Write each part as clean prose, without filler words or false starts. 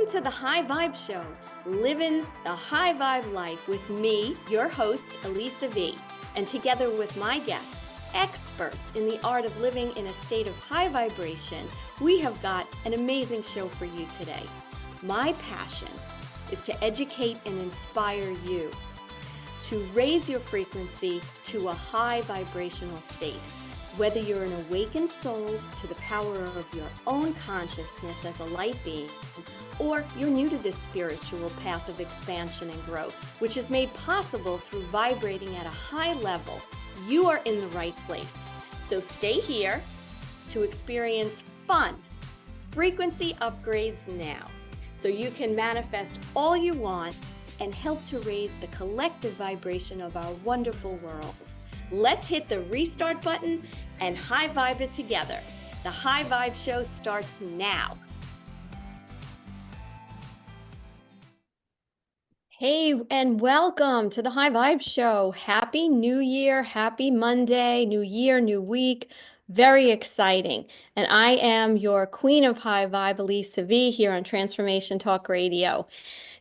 Welcome to the High Vibe Show, living the high vibe life with me, your host, Elisa V, and together with my guests, experts in the art of living in a state of high vibration, we have got an amazing show for you today. My passion is to educate and inspire you to raise your frequency to a high vibrational state. Whether you're an awakened soul to the power of your own consciousness as a light being, or you're new to this spiritual path of expansion and growth, which is made possible through vibrating at a high level, you are in the right place. So stay here to experience fun, frequency upgrades now, so you can manifest all you want and help to raise the collective vibration of our wonderful world. Let's hit the restart button and high vibe it together. The High Vibe Show starts now. Hey, and welcome to the High Vibe Show. Happy New Year, happy Monday, new year, new week. Very exciting. And I am your Queen of High Vibe, Elisa V, here on Transformation Talk Radio.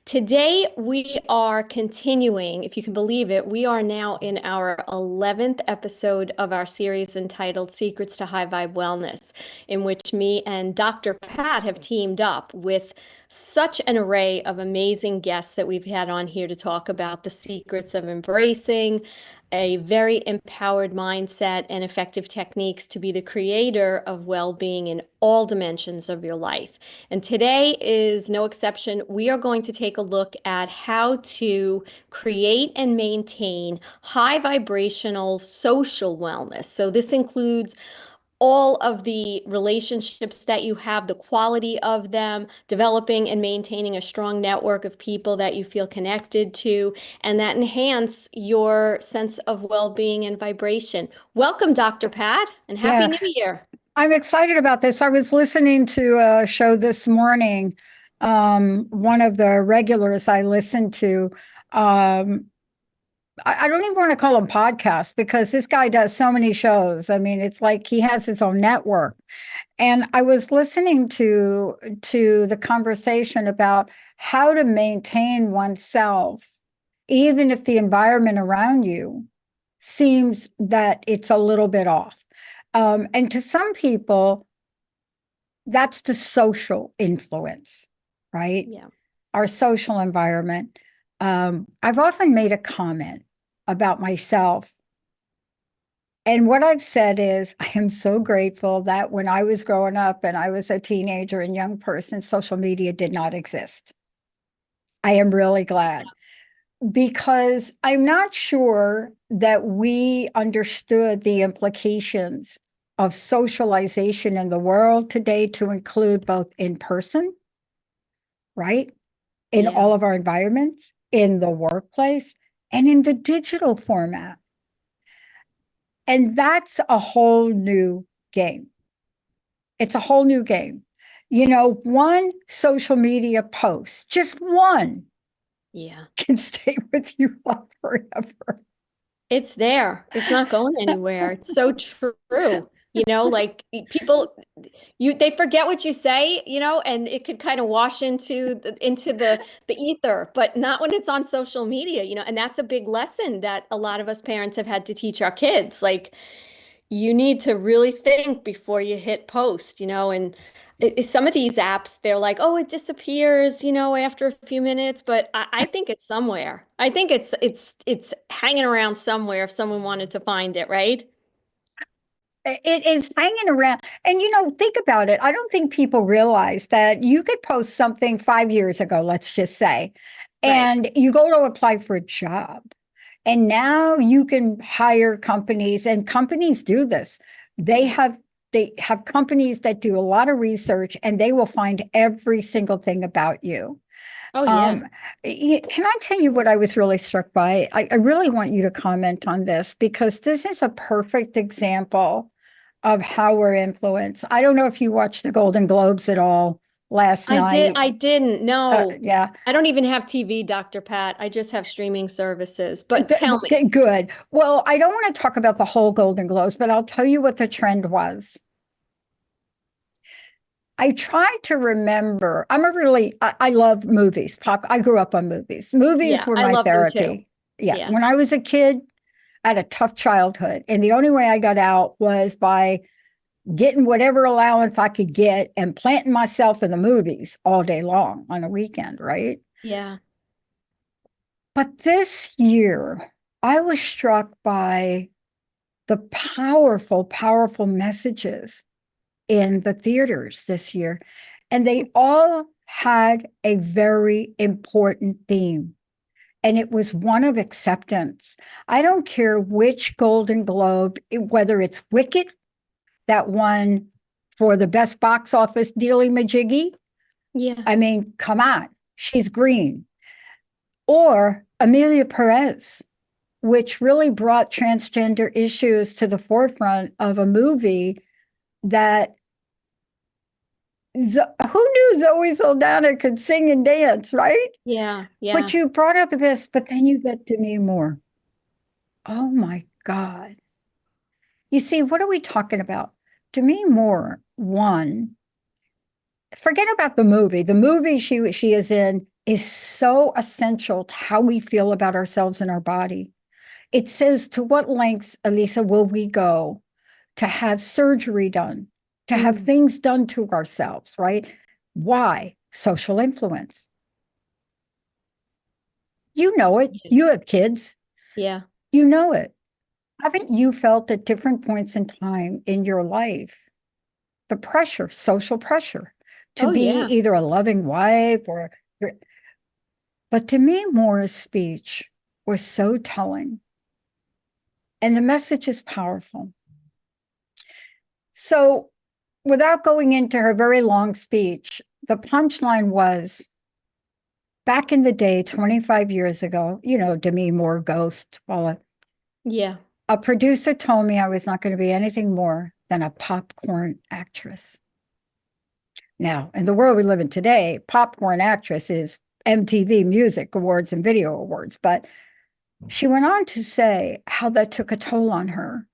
Today, we are continuing, if you can believe it, we are now in our 11th episode of our series entitled Secrets to High Vibe Wellness, in which me and Dr. Pat have teamed up with such an array of amazing guests that we've had on here to talk about the secrets of embracing a very empowered mindset and effective techniques to be the creator of well-being in all dimensions of your life. And today is no exception. We are going to take a look at how to create and maintain high vibrational social wellness. So this includes all of the relationships that you have, the quality of them, developing and maintaining a strong network of people that you feel connected to, and that enhance your sense of well-being and vibration. Welcome, Dr. Pat, and Happy New Year. I'm excited about this. I was listening to a show this morning. One of the regulars I listened to, I don't even want to call him podcast because this guy does so many shows. I mean, it's like he has his own network. And I was listening to the conversation about how to maintain oneself, even if the environment around you seems that it's a little bit off. And to some people, that's the social influence, right? Yeah. Our social environment. I've often made a comment about myself. And what I've said is, I am so grateful that when I was growing up and I was a teenager and young person, social media did not exist. I am really glad because I'm not sure that we understood the implications of socialization in the world today to include both in person, right? In all of our environments, in the workplace, and in the digital format. And that's a whole new game. It's a whole new game. You know, one social media post, just one, can stay with you forever. It's there. It's not going anywhere. It's so true. You know, like people, they forget what you say, you know, and it could kind of wash into the ether, but not when it's on social media, you know, and that's a big lesson that a lot of us parents have had to teach our kids. Like, you need to really think before you hit post, you know, and some of these apps, they're like, oh, it disappears, you know, after a few minutes, but I think it's somewhere. I think it's hanging around somewhere if someone wanted to find it, right? It is hanging around. And, you know, think about it. I don't think people realize that you could post something 5 years ago, let's just say, and you go to apply for a job. And now you can hire companies, and companies do this. They have companies that do a lot of research, and they will find every single thing about you. Oh, yeah. Can I tell you what I was really struck by? I really want you to comment on this because this is a perfect example of how we're influenced. I don't know if you watched the Golden Globes at all last night. I didn't. No. Yeah. I don't even have TV, Dr. Pat. I just have streaming services. But tell me. Good. Well, I don't want to talk about the whole Golden Globes, but I'll tell you what the trend was. I try to remember. I love movies. I grew up on movies. Movies Yeah, were I my love them too. therapy. Yeah. Yeah. When I was a kid, I had a tough childhood. And the only way I got out was by getting whatever allowance I could get and planting myself in the movies all day long on a weekend, right? Yeah. But this year, I was struck by the powerful, powerful messages in the theaters this year. And they all had a very important theme. And it was one of acceptance. I don't care which Golden Globe, whether it's Wicked, that won for the best box office dealy majiggy. Yeah. I mean, come on, she's green. Or Amelia Perez, which really brought transgender issues to the forefront of a movie that who knew Zoe Saldana could sing and dance, right? Yeah. But Yeah. you brought up the best, but then you get Demi Moore. Oh my God. You see, what are we talking about? Demi Moore, one, forget about the movie. The movie she is in is so essential to how we feel about ourselves and our body. It says, to what lengths, Elisa, will we go to have surgery done, to have Mm. things done to ourselves, right? Why? Social influence. You know it. Yeah. You have kids. Yeah. You know it. Haven't you felt at different points in time in your life the pressure, social pressure, to Oh, be yeah. either a loving wife or. But to me, Moore's speech was so telling, and the message is powerful. So, without going into her very long speech, the punchline was back in the day, 25 years ago, Demi Moore, Ghost, all that, Yeah. a producer told me I was not going to be anything more than a popcorn actress. Now, in the world we live in today, popcorn actress is MTV Music Awards and Video Awards. But she went on to say how that took a toll on her,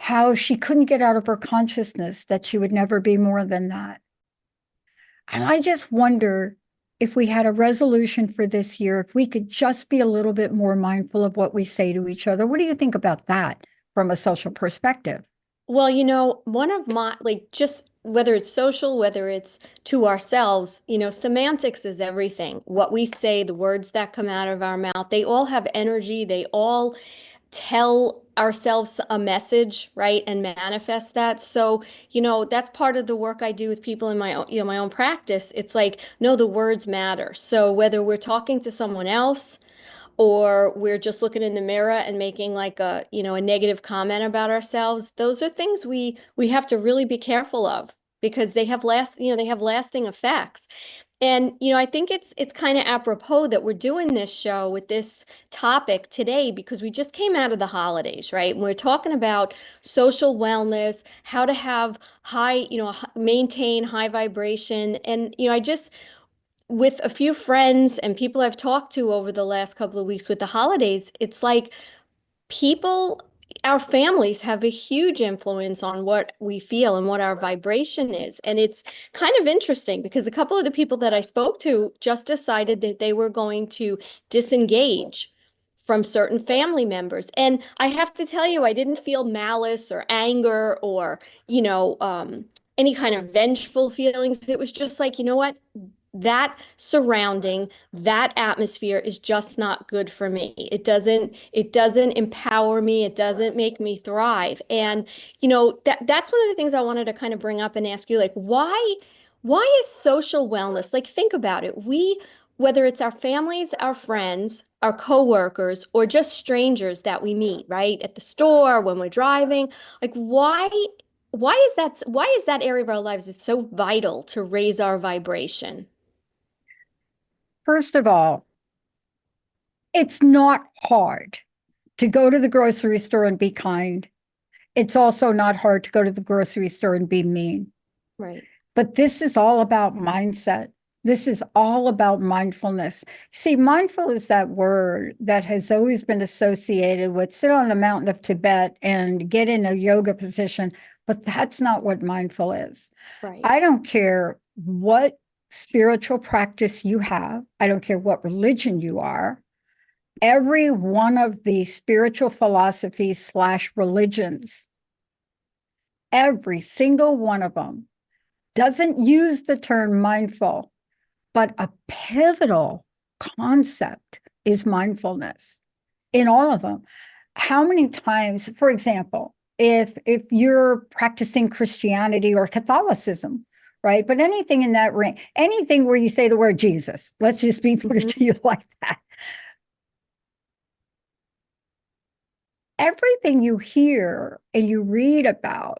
how she couldn't get out of her consciousness that she would never be more than that. And I just wonder if we had a resolution for this year, if we could just be a little bit more mindful of what we say to each other. What do you think about that from a social perspective? Well, one of my, like, just whether it's social, whether it's to ourselves, semantics is everything. What we say, the words that come out of our mouth, they all have energy. They all tell ourselves a message, right? And manifest that. So, that's part of the work I do with people in my own, my own practice. It's like, no, the words matter. So whether we're talking to someone else, or we're just looking in the mirror and making like a negative comment about ourselves, those are things we have to really be careful of, because they have lasting effects. And I think it's kind of apropos that we're doing this show with this topic today, because we just came out of the holidays, right? And we're talking about social wellness, how to have maintain high vibration. And I just, with a few friends and people I've talked to over the last couple of weeks with the holidays, it's like people, our families have a huge influence on what we feel and what our vibration is. And it's kind of interesting because a couple of the people that I spoke to just decided that they were going to disengage from certain family members. And I have to tell you, I didn't feel malice or anger or, any kind of vengeful feelings. It was just like, you know what? That surrounding, that atmosphere is just not good for me. It doesn't empower me. It doesn't make me thrive. And that's one of the things I wanted to kind of bring up and ask you, like, why is social wellness, like, think about it. Whether it's our families, our friends, our coworkers, or just strangers that we meet, right? At the store, when we're driving, like, why is that area of our lives, it's so vital to raise our vibration? First of all, it's not hard to go to the grocery store and be kind. It's also not hard to go to the grocery store and be mean. Right. But this is all about mindset. This is all about mindfulness. See, mindful is that word that has always been associated with sit on the mountain of Tibet and get in a yoga position. but that's not what mindful is. Right. I don't care what spiritual practice you have. I don't care what religion you are. Every one of the spiritual philosophies slash religions, every single one of them doesn't use the term mindful, but a pivotal concept is mindfulness in all of them. How many times, for example, if you're practicing Christianity or Catholicism, right? But anything in that range, anything where you say the word Jesus, let's just be put it to you like that. Everything you hear and you read about,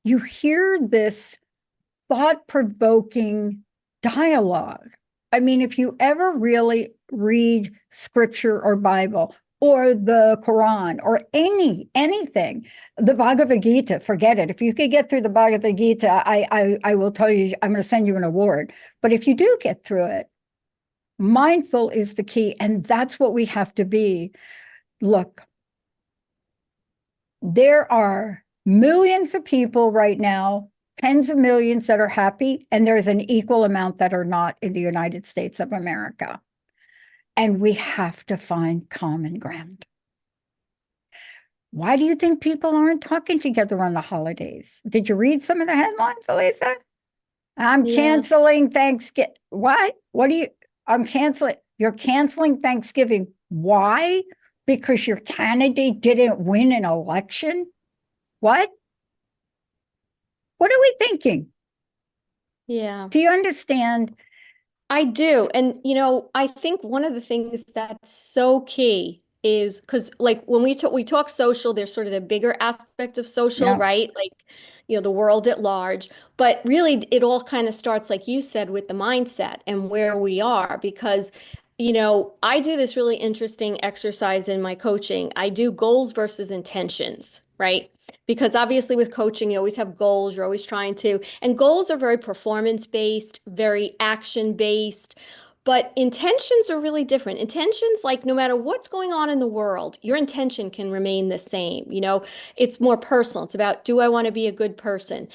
you hear this thought-provoking dialogue. I mean, if you ever really read scripture or Bible or the Quran or anything, the Bhagavad Gita, forget it. If you could get through the Bhagavad Gita, I will tell you, I'm going to send you an award. But if you do get through it, mindful is the key, and that's what we have to be. Look, there are millions of people right now, tens of millions that are happy, and there's an equal amount that are not in the United States of America. And we have to find common ground. Why do you think people aren't talking together on the holidays? Did you read some of the headlines, Elisa? I'm Yeah. canceling Thanksgiving. What? What do you? I'm canceling. You're canceling Thanksgiving. Why? Because your candidate didn't win an election? What? What are we thinking? Yeah. Do you understand? I do. And, I think one of the things that's so key is because, like, when we talk social, there's sort of the bigger aspect of social, Yeah. right? Like, the world at large. But really, it all kind of starts, like you said, with the mindset and where we are. Because, I do this really interesting exercise in my coaching. I do goals versus intentions, right? Because obviously, with coaching, you always have goals. You're always trying to, and goals are very performance based, very action based. But intentions are really different. Intentions, like no matter what's going on in the world, your intention can remain the same. It's more personal. It's about, do I want to be a good person?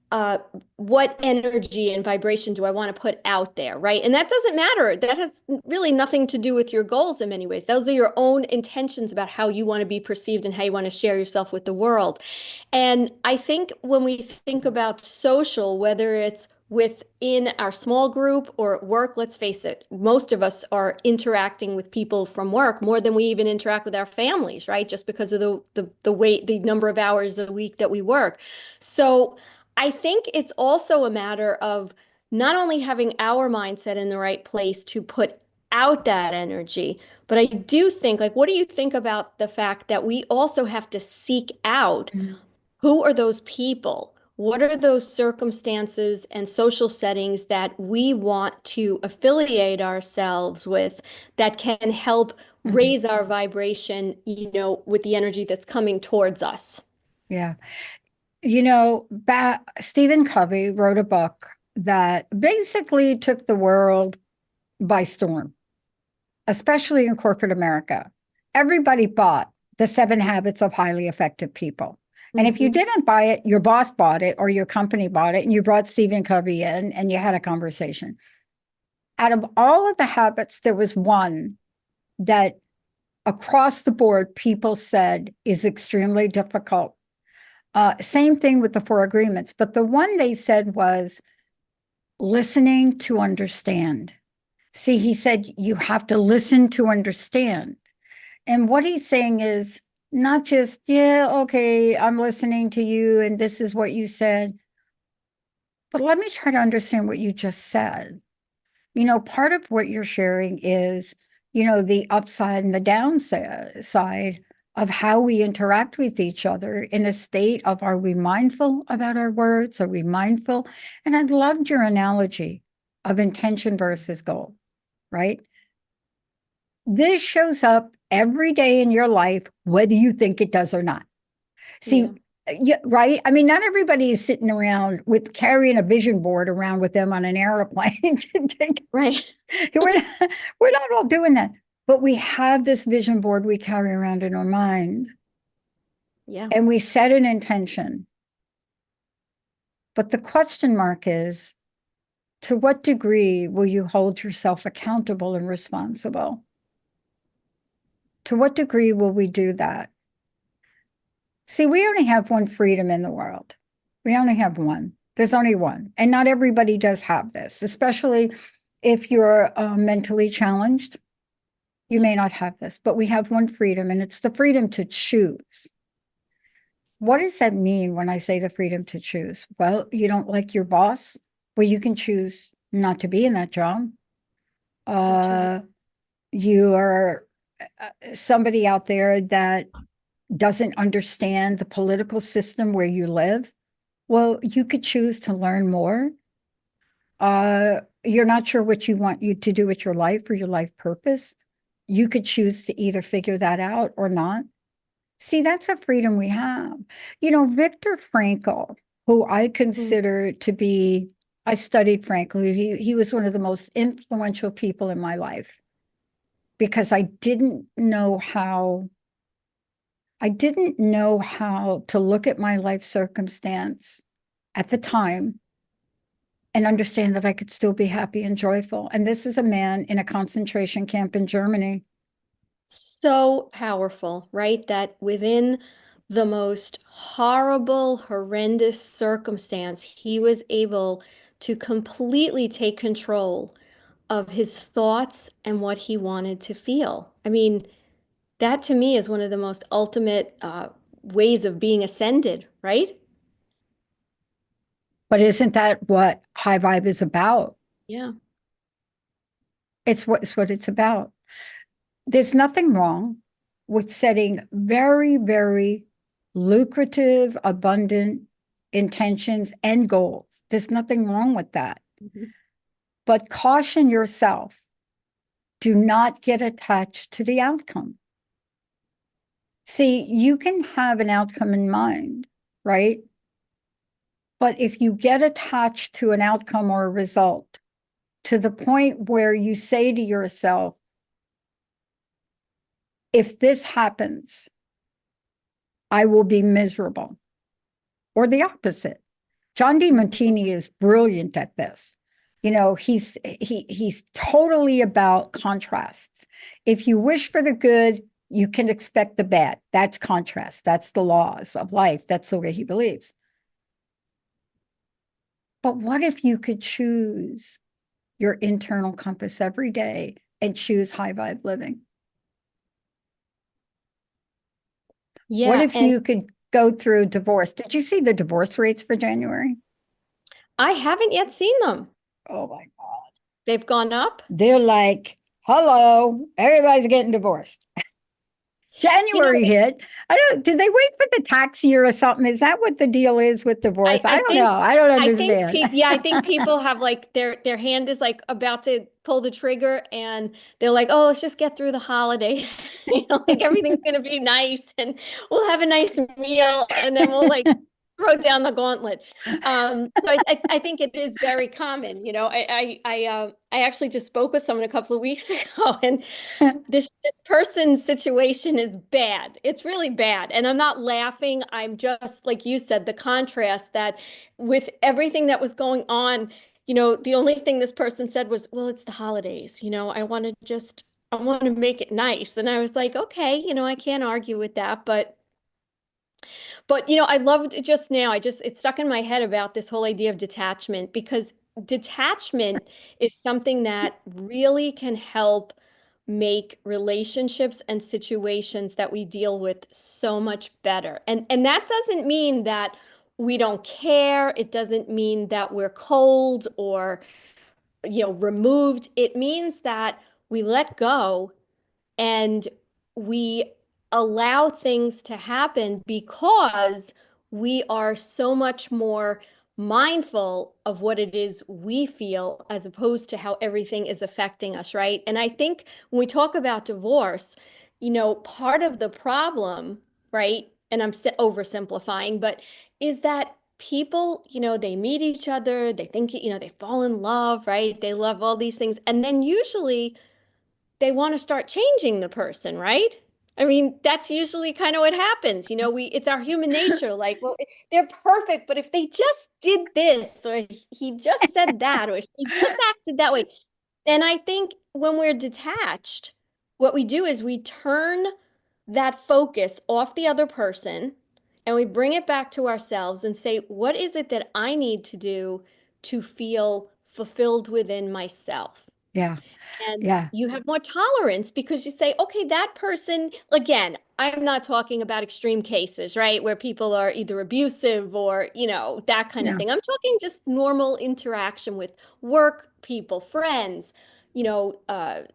Uh, what energy and vibration do I want to put out there, right? And that doesn't matter. That has really nothing to do with your goals in many ways. Those are your own intentions about how you want to be perceived and how you want to share yourself with the world. And I think when we think about social, whether it's within our small group or at work, let's face it, most of us are interacting with people from work more than we even interact with our families, right? Just because of the number of hours a week that we work. So I think it's also a matter of not only having our mindset in the right place to put out that energy, but I do think, like, what do you think about the fact that we also have to seek out who are those people? What are those circumstances and social settings that we want to affiliate ourselves with that can help Mhm. raise our vibration, with the energy that's coming towards us? Yeah. Stephen Covey wrote a book that basically took the world by storm, especially in corporate America. Everybody bought the 7 Habits of Highly Effective People. And if you Hmm. didn't buy it, your boss bought it or your company bought it, and you brought Stephen Covey in and you had a conversation. Out of all of the habits, there was one that across the board people said is extremely difficult. Same thing with the 4 agreements, but the one they said was listening to understand. See, he said you have to listen to understand. And what he's saying is not just, yeah, okay, I'm listening to you and this is what you said, but let me try to understand what you just said. Part of what you're sharing is, the upside and the downside of how we interact with each other in a state of, are we mindful about our words? Are we mindful? And I loved your analogy of intention versus goal, right? This shows up every day in your life, whether you think it does or not. See, Yeah. yeah, right? I mean, not everybody is sitting around with carrying a vision board around with them on an airplane. Right. we're, not, we're not all doing that, but we have this vision board we carry around in our mind. Yeah. and we set an intention. But the question mark is, to what degree will you hold yourself accountable and responsible? To what degree will we do that? See, we only have one freedom in the world. We only have one. There's only one. And not everybody does have this, especially if you're mentally challenged. You may not have this, but we have one freedom, and it's the freedom to choose. What does that mean when I say the freedom to choose? Well, you don't like your boss? Well, you can choose not to be in that job. That's right. Uh, you are somebody out there that doesn't understand the political system where you live. Well, you could choose to learn more. You're not sure what you want you to do with your life or your life purpose. You could choose to either figure that out or not. See, that's a freedom we have. Viktor Frankl, who I Mhm. consider to be, I studied Frankl. He was one of the most influential people in my life because I didn't know how to look at my life circumstance at the time and understand that I could still be happy and joyful. And this is a man in a concentration camp in Germany. So powerful, right? That within the most horrible, horrendous circumstance, he was able to completely take control of his thoughts and what he wanted to feel. I mean, that to me is one of the most ultimate ways of being ascended, right? But isn't that what high vibe is about? Yeah. It's what it's about. There's nothing wrong with setting very, very lucrative, abundant intentions and goals. There's nothing wrong with that. Mhm. But caution yourself. Do not get attached to the outcome. See, you can have an outcome in mind, right? But if you get attached to an outcome or a result to the point where you say to yourself, if this happens, I will be miserable, or the opposite. John Mhm. DiMartini is brilliant at this. He's totally about contrasts. If you wish for the good, you can expect the bad. That's contrast. That's the laws of life. That's the way he believes. But what if you could choose your internal compass every day and choose high vibe living? What Yeah, if and you could go through divorce? Did you see the divorce rates for January? I haven't yet seen them. Oh my God. They've gone up. They're like, hello, everybody's getting divorced. You know, January hit. I don't, did they wait for the tax year or something? Is that what the deal is with divorce? I I don't know. think I don't I think understand. pe yeah, I think people have like their hand is like about to pull the trigger and they're like, "Oh, let's just get through the holidays." Like everything's gonna be nice and we'll have a nice meal and then we'll like throw down the gauntlet. So I think it is very common. I actually just spoke with someone a couple of weeks ago and this person's situation is bad. It's really bad. And I'm not laughing. I'm just, like you said, the contrast that with everything that was going on, the only thing this person said was, well, it's the holidays. I want to make it nice. And I was like, okay, I can't argue with that, but I loved it just now. It stuck in my head about this whole idea of detachment because detachment is something that really can help make relationships and situations that we deal with so much better. And that doesn't mean that we don't care. It doesn't mean that we're cold or, removed. It means that we let go and we allow things to happen because we are so much more mindful of what it is we feel as opposed to how everything is affecting us, right? And I think when we talk about divorce, part of the problem, right? And I'm oversimplifying, but is that people, they meet each other, they think, they fall in love, right? They love all these things. And then usually they want to start changing the person, right? I mean, that's usually kind of what happens. It's our human nature. Like, well, they're perfect, but if they just did this, or he just said that, or he just acted that way. And I think when we're detached, what we do is we turn that focus off the other person and we bring it back to ourselves and say, what is it that I need to do to feel fulfilled within myself? Yeah. And Yeah. you have more tolerance because you say, okay, that person, again, I'm not talking about extreme cases, right? Where people are either abusive or, that kind of Yeah. thing. I'm talking just normal interaction with work people, friends,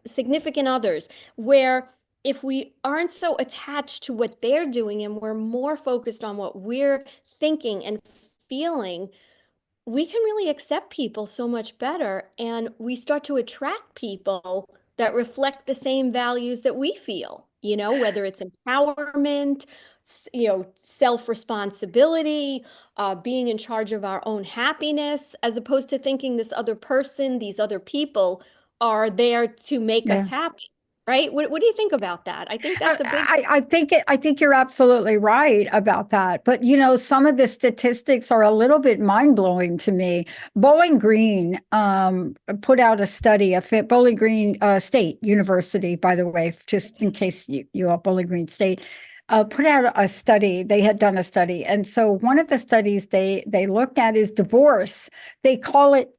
significant others, where if we aren't so attached to what they're doing and we're more focused on what we're thinking and feeling, we can really accept people so much better, and we start to attract people that reflect the same values that we feel, whether it's empowerment, self-responsibility, being in charge of our own happiness, as opposed to thinking this other person, these other people are there to make us Yeah. happy, right? What do you think about that? I think that's a big I think you're absolutely right about that. But some of the statistics are a little bit mind blowing to me. Bowling Green put out a study. Bowling Green State University, by the way, just in case you are Bowling Green State. Put out a study. They had done a study, and so one of the studies they looked at is divorce. They call it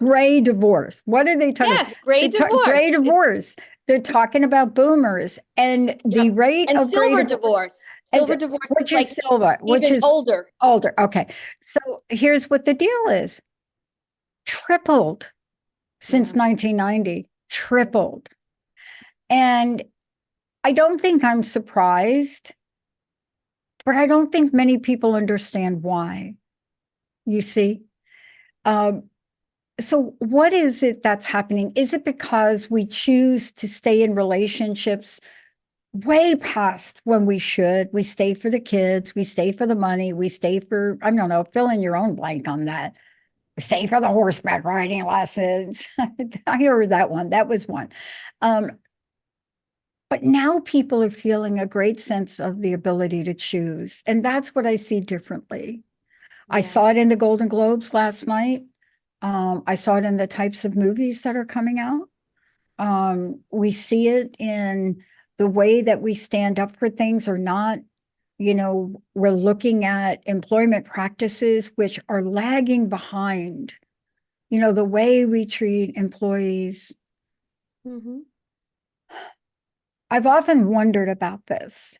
gray divorce. What are they talking about? yes, gray Gray divorce. divorce. They're talking about boomers and the Yep. rate And of gray silver divorce, divorce. and Silver divorce which is is like silver, which even is older. older. Okay. So here's what the deal is: tripled since Yeah. 1990, tripled. And I don't think I'm surprised, but I don't think many people understand why. You see? Um, so what is it that's happening? Is it because we choose to stay in relationships way past when we should? We stay for the kids, we stay for the money, we stay for, I don't know, fill in your own blank on that. We stay for the horseback riding lessons. I heard that one. That was one. Um, but now people are feeling a great sense of the ability to choose. And that's what I see differently. I Yeah. saw it in the Golden Globes last night. I saw it in the types of movies that are coming out. We see it in the way that we stand up for things or not. We're looking at employment practices which are lagging behind, the way we treat employees. Hmm. I've often wondered about this.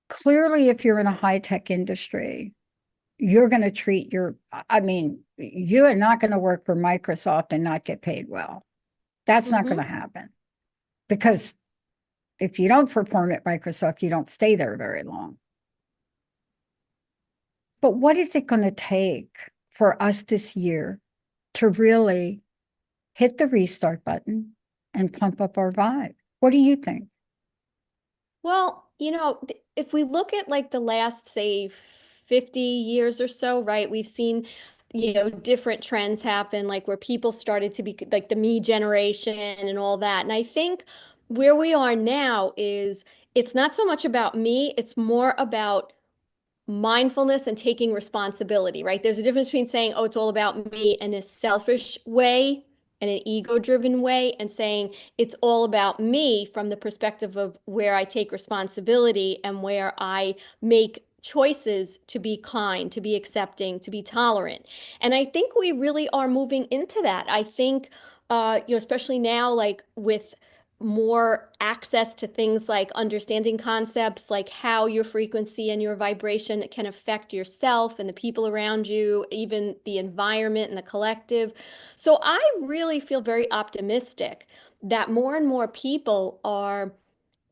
Clearly, if you're in a high tech industry, you're going to I mean, you are not going to work for Microsoft and not get paid well. That's not going to Hmm. happen because if you don't perform at Microsoft, you don't stay there very long. But what is it going to take for us this year to really hit the restart button and pump up our vibe? What do you think? Well, if we look at like the last, say, 50 years or so, right, we've seen, different trends happen, like where people started to be like the me generation and all that. And I think where we are now is it's not so much about me, it's more about mindfulness and taking responsibility, right? There's a difference between saying, oh, it's all about me in a selfish way and an ego-driven way, and saying it's all about me from the perspective of where I take responsibility and where I make choices to be kind, to be accepting, to be tolerant. And I think we really are moving into that. I think, especially now, like with more access to things like understanding concepts like how your frequency and your vibration can affect yourself and the people around you, even the environment and the collective. So I really feel very optimistic that more and more people are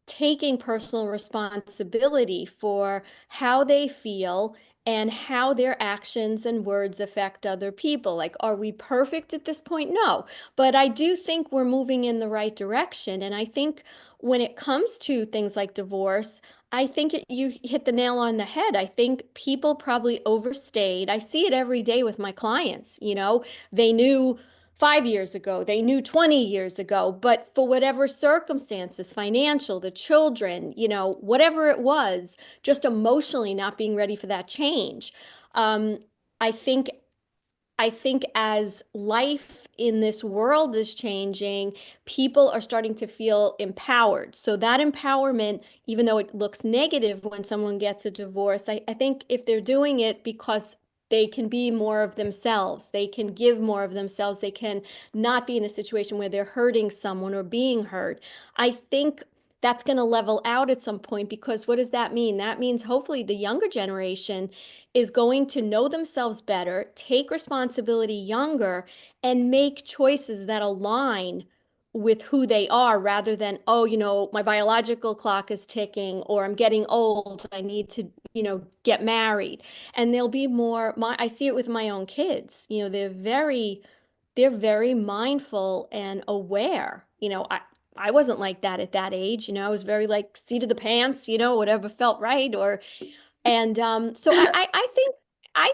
taking personal responsibility for how they feel and how their actions and words affect other people. Like, are we perfect at this point? No, but I do think we're moving in the right direction. And I think when it comes to things like divorce, I think you hit the nail on the head. I think people probably overstayed. I see it every day with my clients. They knew 5 years ago, they knew 20 years ago, but for whatever circumstances, financial, the children, whatever it was, just emotionally not being ready for that change. Um, I think I think as life in this world is changing, people are starting to feel empowered. So that empowerment, even though it looks negative when someone gets a divorce, I think if they're doing it because they can be more of themselves, they can give more of themselves, they can not be in a situation where they're hurting someone or being hurt. I think that's going to level out at some point, because what does that mean? That means hopefully the younger generation is going to know themselves better, take responsibility younger, and make choices that align with who they are, rather than, oh, my biological clock is ticking, or I'm getting old, I need to, get married. And they'll be more, I see it with my own kids. They're very mindful and aware. I wasn't like that at that age. I was very like seat of the pants, whatever felt right. And so I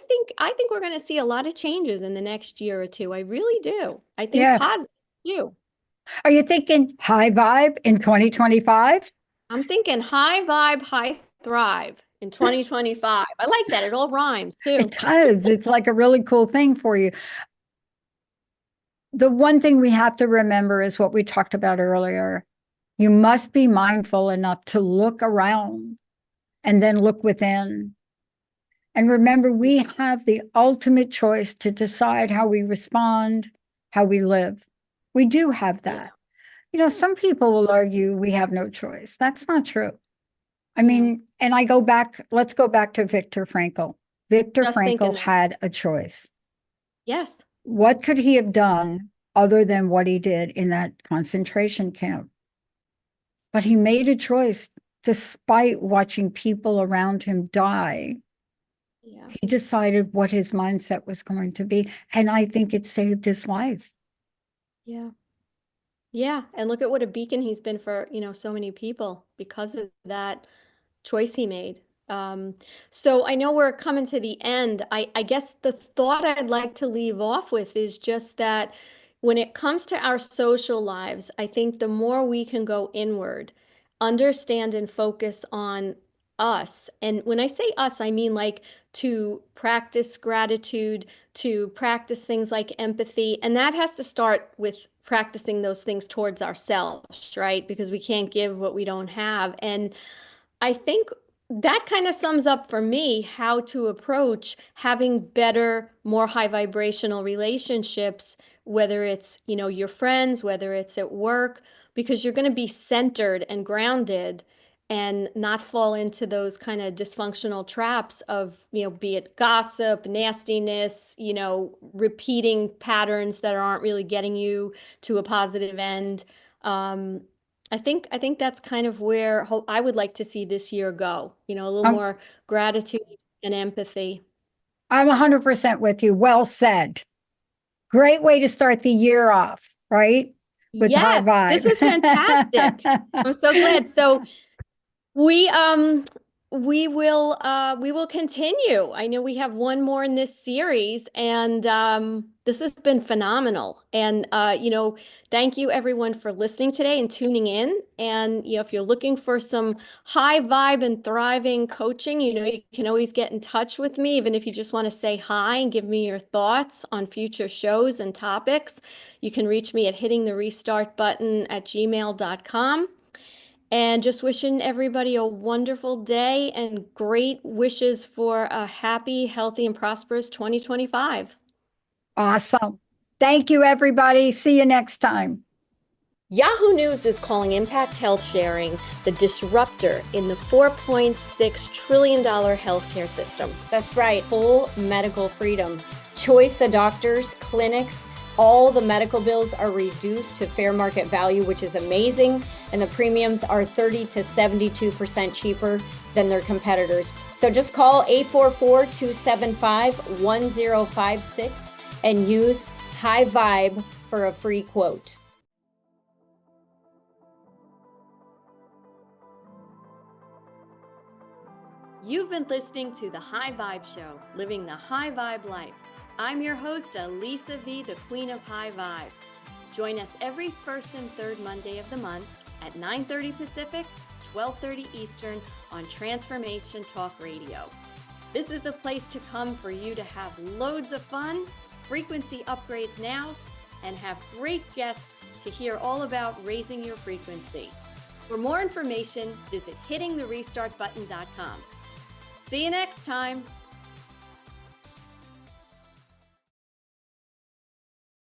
think we're going to see a lot of changes in the next year or two. I really do. I think Yeah. positive. You. Are you thinking high vibe in 2025? I'm thinking high vibe, high thrive in 2025. I like that. It all rhymes It too. does. It's like a really cool thing for you. The one thing we have to remember is what we talked about earlier. You must be mindful enough to look around and then look within. And remember, we have the ultimate choice to decide how we respond, how we live. We do have Yeah. that. Some people will argue we have no choice. That's not true. I Yeah. mean, and let's go back to Viktor Frankl. Viktor Just Frankl thinking that. had a choice. Yes. What could he have done other than what he did in that concentration camp? But he made a choice despite watching people around him die. Yeah. He decided what his mindset was going to be. And I think it saved his life. Yeah. Yeah. And look at what a beacon he's been for, so many people because of that choice he made. So I know we're coming to the end. I guess the thought I'd like to leave off with is just that when it comes to our social lives, I think the more we can go inward, understand and focus on us. And when I say us, I mean like to practice gratitude, to practice things like empathy. And that has to start with practicing those things towards ourselves, right? Because we can't give what we don't have. And I think that kind of sums up for me how to approach having better, more high vibrational relationships, whether it's, your friends, whether it's at work, because you're going to be centered and grounded and not fall into those kind of dysfunctional traps of, be it gossip, nastiness, repeating patterns that aren't really getting you to a positive end. Um, I think that's kind of where I would like to see this year go. A little I'm, more gratitude and empathy. I'm 100% with you. Well said. Great way to start the year off, right? With high Yes, this vibe. was fantastic. I'm so glad. So We um we will continue. I know we have one more in this series, and this has been phenomenal. And thank you everyone for listening today and tuning in. And if you're looking for some high vibe and thriving coaching, you can always get in touch with me, even if you just want to say hi and give me your thoughts on future shows and topics. You can reach me at hitting the restart button at gmail.com. And just wishing everybody a wonderful day and great wishes for a happy, healthy, and prosperous 2025. Awesome. Thank you, everybody. See you next time. Yahoo News is calling Impact Health Sharing the disruptor in the $4.6 trillion healthcare system. That's right, full medical freedom. Choice of doctors, clinics, all the medical bills are reduced to fair market value, which is amazing. And the premiums are 30 to 72% cheaper than their competitors. So just call 844-275-1056 and use High Vibe for a free quote. You've been listening to The High Vibe Show, living the high vibe life. I'm your host, Elisa V, the Queen of High Vibe. Join us every first and third Monday of the month at 9:30 Pacific, 12:30 Eastern on Transformation Talk Radio. This is the place to come for you to have loads of fun, frequency upgrades now, and have great guests to hear all about raising your frequency. For more information, visit hittingtherestartbutton.com. See you next time.